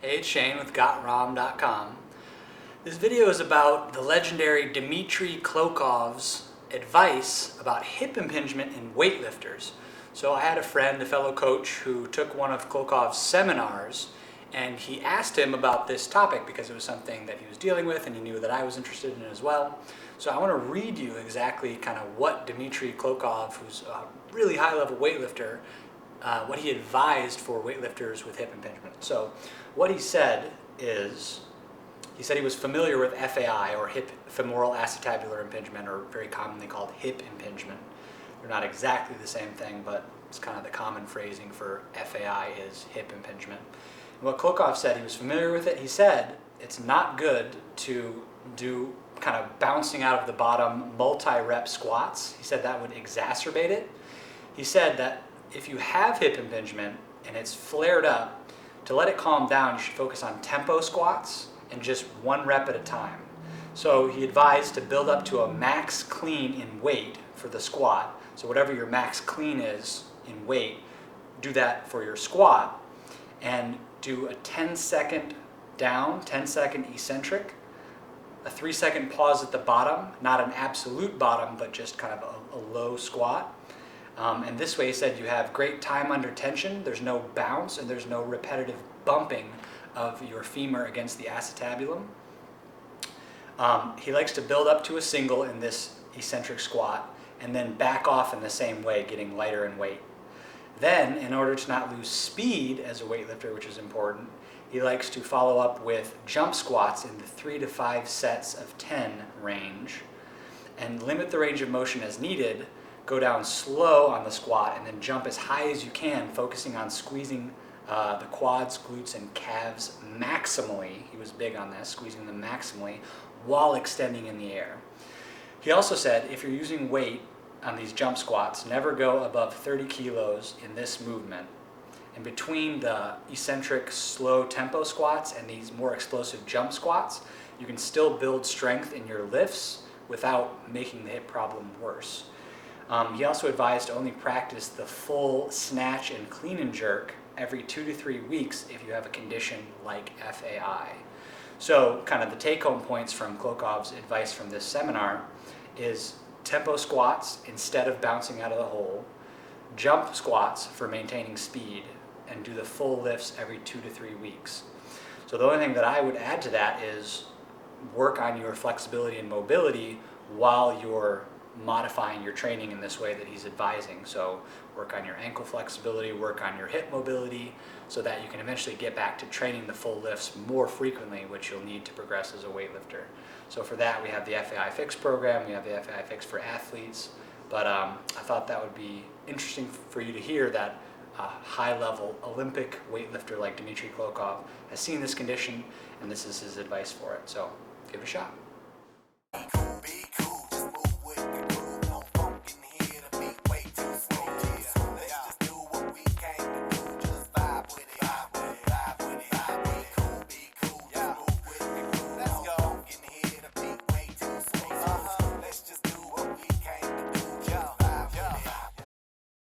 Hey, it's Shane with GotRom.com. This video is about the legendary Dmitry Klokov's advice about hip impingement in weightlifters. So I had a friend, a fellow coach, who took one of Klokov's seminars, and he asked him about this topic because it was something that he was dealing with and he knew that I was interested in as well. So I want to read you exactly kind of what Dmitry Klokov, who's a really high-level weightlifter, what he advised for weightlifters with hip impingement. So what he said is, he said he was familiar with FAI, or hip femoral acetabular impingement, or very commonly called hip impingement. They're not exactly the same thing, but it's kind of the common phrasing for FAI is hip impingement. And what Klokov said, he was familiar with it. He said it's not good to do kind of bouncing out of the bottom multi-rep squats. He said that would exacerbate it. He said that if you have hip impingement and it's flared up, to let it calm down, you should focus on tempo squats and just one rep at a time. So he advised to build up to a max clean in weight for the squat. So whatever your max clean is in weight, do that for your squat, and do a 10-second down, 10-second eccentric, a 3-second pause at the bottom, not an absolute bottom, but just kind of a low squat. And this way, he said, you have great time under tension, there's no bounce, and there's no repetitive bumping of your femur against the acetabulum. He likes to build up to a single in this eccentric squat, and then back off in the same way, getting lighter in weight. Then, in order to not lose speed as a weightlifter, which is important, he likes to follow up with jump squats in the 3 to 5 sets of 10 range, and limit the range of motion as needed. Go down slow on the squat and then jump as high as you can, focusing on squeezing the quads, glutes, and calves maximally. He was big on this, squeezing them maximally while extending in the air. He also said if you're using weight on these jump squats, never go above 30 kilos in this movement. And between the eccentric slow tempo squats and these more explosive jump squats, you can still build strength in your lifts without making the hip problem worse. He also advised to only practice the full snatch and clean and jerk every 2 to 3 weeks if you have a condition like FAI. So kind of the take-home points from Klokov's advice from this seminar is tempo squats instead of bouncing out of the hole, jump squats for maintaining speed, and do the full lifts every 2 to 3 weeks. So the only thing that I would add to that is work on your flexibility and mobility while you're modifying your training in this way that he's advising. So work on your ankle flexibility, work on your hip mobility, so that you can eventually get back to training the full lifts more frequently, which you'll need to progress as a weightlifter. So for that, we have the FAI Fix program, we have the FAI Fix for athletes, but I thought that would be interesting for you to hear that a high-level Olympic weightlifter like Dmitry Klokov has seen this condition, and this is his advice for it. So give it a shot.